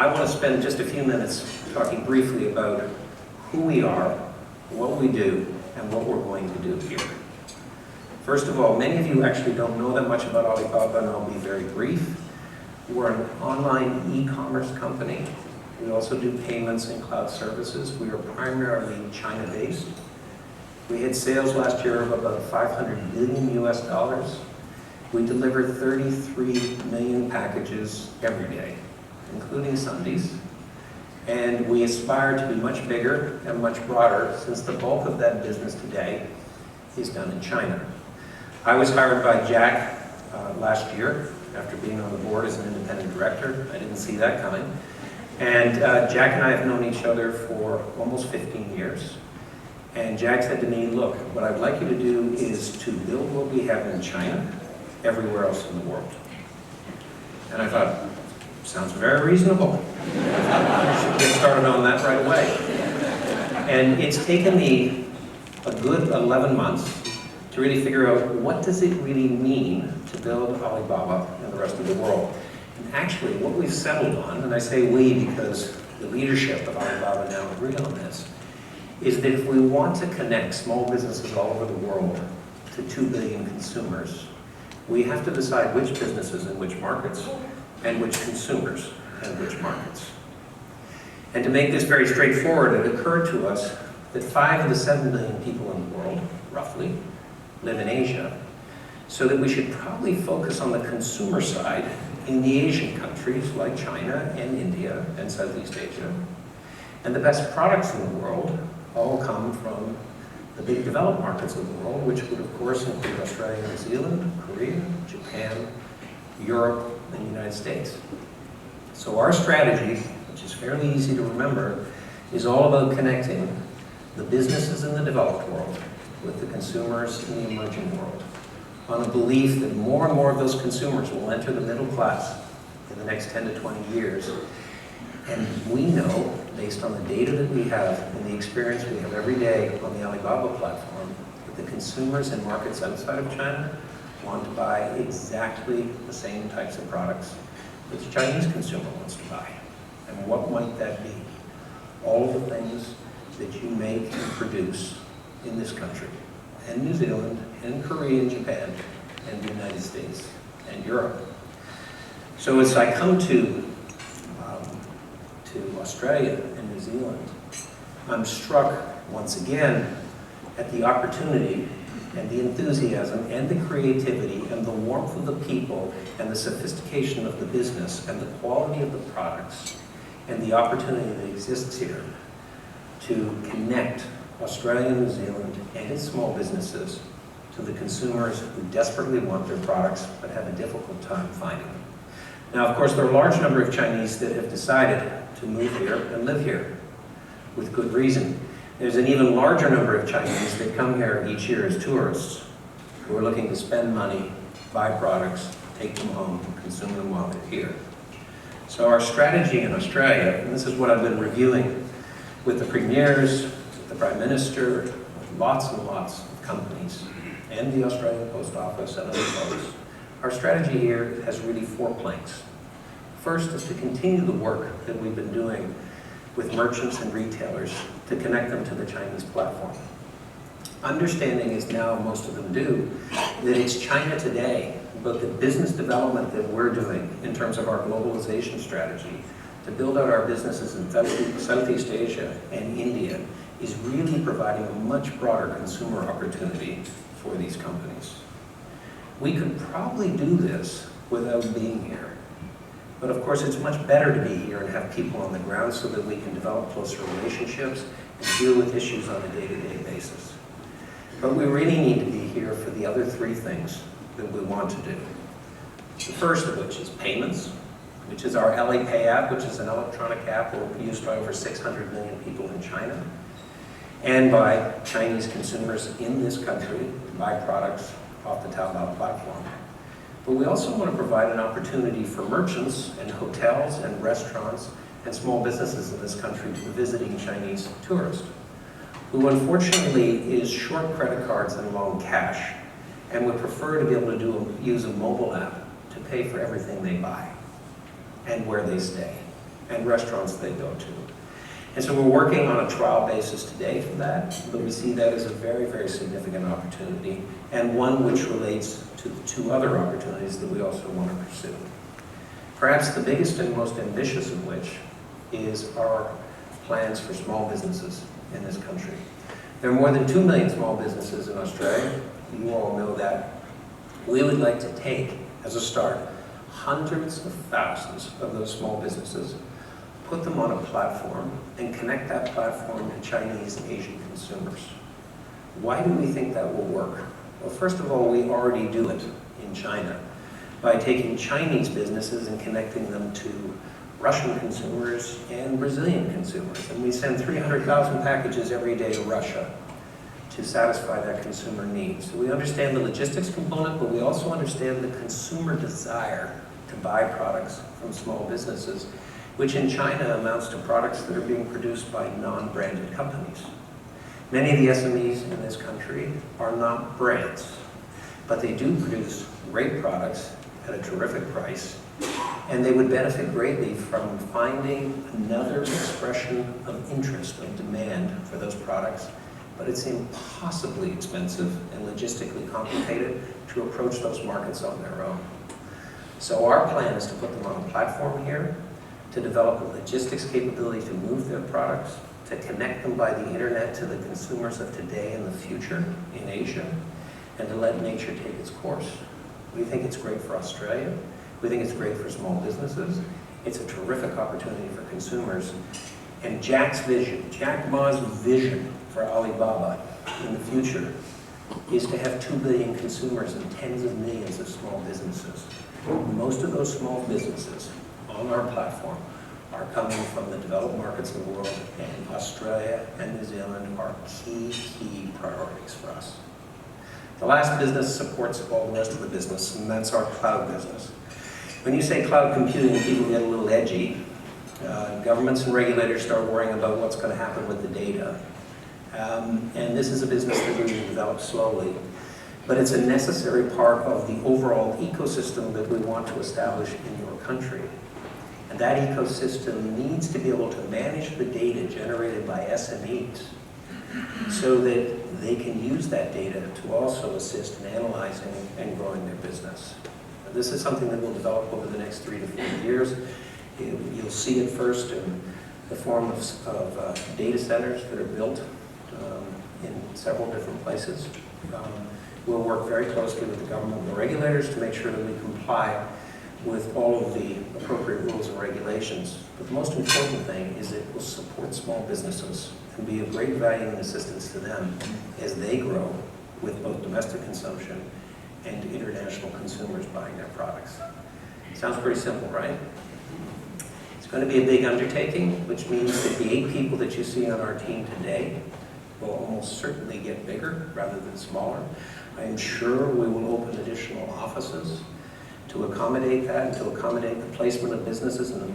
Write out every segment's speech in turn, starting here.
I want to spend just a few minutes talking briefly about who we are, what we do, and what we're going to do here. First of all, many of you actually don't know that much about Alibaba, and I'll be very brief. We're an online e-commerce company. We also do payments and cloud services. We are primarily China-based. We had sales last year of about $500 billion US. We deliver 33 million packages every day, including Sundays. And we aspire to be much bigger and much broader, since the bulk of that business today is done in China. I was hired by Jack last year after being on the board as an independent director. I didn't see that coming. And Jack and I have known each other for almost 15 years. And Jack said to me, look, what I'd like you to do is to build what we have in China everywhere else in the world. And I thought, sounds very reasonable. I should get started on that right away. And it's taken me a good 11 months to really figure out what does it really mean to build Alibaba and the rest of the world. And actually, what we've settled on, and I say we because the leadership of Alibaba now agree on this, is that if we want to connect small businesses all over the world to 2 billion consumers, we have to decide which businesses in which markets and which consumers in which markets. And to make this very straightforward, it occurred to us that 5 of the 7 billion people in the world, roughly, live in Asia, so that we should probably focus on the consumer side in the Asian countries like China and India and Southeast Asia. And the best products in the world all come from the big developed markets of the world, which would of course include Australia, New Zealand, Korea, Japan, Europe, and the United States. So our strategy, which is fairly easy to remember, is all about connecting the businesses in the developed world with the consumers in the emerging world, on a belief that more and more of those consumers will enter the middle class in the next 10 to 20 years. And we know, based on the data that we have and the experience we have every day on the Alibaba platform, that the consumers in markets outside of China want to buy exactly the same types of products that the Chinese consumer wants to buy. And what might that be? All the things that you make and produce in this country, and New Zealand, and Korea, and Japan, and the United States, and Europe. So as I come to Australia and New Zealand, I'm struck once again at the opportunity and the enthusiasm and the creativity and the warmth of the people and the sophistication of the business and the quality of the products and the opportunity that exists here to connect Australia and New Zealand and its small businesses to the consumers who desperately want their products but have a difficult time finding them. Now, of course, there are a large number of Chinese that have decided to move here and live here with good reason. There's an even larger number of Chinese that come here each year as tourists who are looking to spend money, buy products, take them home, consume them while they're here. So our strategy in Australia, and this is what I've been reviewing with the premiers, with the Prime Minister, with lots and lots of companies, and the Australian Post Office and other folks, our strategy here has really 4 planks. First is to continue the work that we've been doing with merchants and retailers to connect them to the Chinese platform. Understanding, as now most of them do, that it's China today, but the business development that we're doing in terms of our globalization strategy to build out our businesses in Southeast Asia and India is really providing a much broader consumer opportunity for these companies. We could probably do this without being here. But of course, it's much better to be here and have people on the ground so that we can develop closer relationships and deal with issues on a day-to-day basis. But we really need to be here for the other 3 things that we want to do. The first of which is payments, which is our Alipay app, which is an electronic app used by over 600 million people in China, and by Chinese consumers in this country to buy products off the Taobao platform. But we also want to provide an opportunity for merchants and hotels and restaurants and small businesses in this country to be visiting Chinese tourists, who unfortunately is short credit cards and long cash, and would prefer to be able to use a mobile app to pay for everything they buy and where they stay and restaurants they go to. And so we're working on a trial basis today for that, but we see that as a very, very significant opportunity, and one which relates to the two other opportunities that we also want to pursue. Perhaps the biggest and most ambitious of which is our plans for small businesses in this country. There are more than 2 million small businesses in Australia. You all know that. We would like to take, as a start, hundreds of thousands of those small businesses, put them on a platform, and connect that platform to Chinese and Asian consumers. Why do we think that will work? Well, first of all, we already do it in China by taking Chinese businesses and connecting them to Russian consumers and Brazilian consumers. And we send 300,000 packages every day to Russia to satisfy that consumer need. So we understand the logistics component, but we also understand the consumer desire to buy products from small businesses, which in China amounts to products that are being produced by non-branded companies. Many of the SMEs in this country are not brands, but they do produce great products at a terrific price, and they would benefit greatly from finding another expression of interest, of demand for those products, but it's impossibly expensive and logistically complicated to approach those markets on their own. So our plan is to put them on a platform here, to develop a logistics capability to move their products, to connect them by the internet to the consumers of today and the future in Asia, and to let nature take its course. We think it's great for Australia. We think it's great for small businesses. It's a terrific opportunity for consumers. And Jack Ma's vision for Alibaba in the future is to have 2 billion consumers and tens of millions of small businesses. Most of those small businesses on our platform are coming from the developed markets of the world, and Australia and New Zealand are key priorities for us. The last business supports all the rest of the business, and that's our cloud business. When you say cloud computing, people get a little edgy. Governments and regulators start worrying about what's going to happen with the data. And this is a business that we develop slowly, but it's a necessary part of the overall ecosystem that we want to establish in your country. And that ecosystem needs to be able to manage the data generated by SMEs so that they can use that data to also assist in analyzing and growing their business. This is something that will develop over the next 3 to 4 years. You'll see it first in the form of data centers that are built in several different places. We'll work very closely with the government and the regulators to make sure that we comply with all of the appropriate rules and regulations. But the most important thing is it will support small businesses and be of great value and assistance to them as they grow with both domestic consumption and international consumers buying their products. Sounds pretty simple, right? It's going to be a big undertaking, which means that the 8 people that you see on our team today will almost certainly get bigger rather than smaller. I am sure we will open additional offices to accommodate that and to accommodate the placement of businesses in the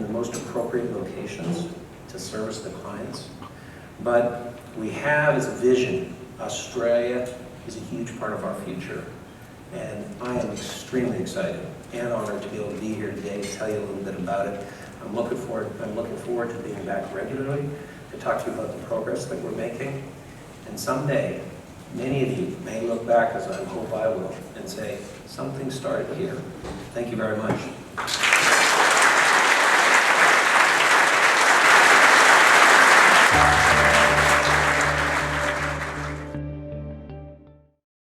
most appropriate locations to service the clients. But we have as a vision, Australia is a huge part of our future. And I am extremely excited and honored to be able to be here today to tell you a little bit about it. I'm looking forward to being back regularly to talk to you about the progress that we're making. And someday, many of you may look back, as I hope I will, and say, something started here. Thank you very much.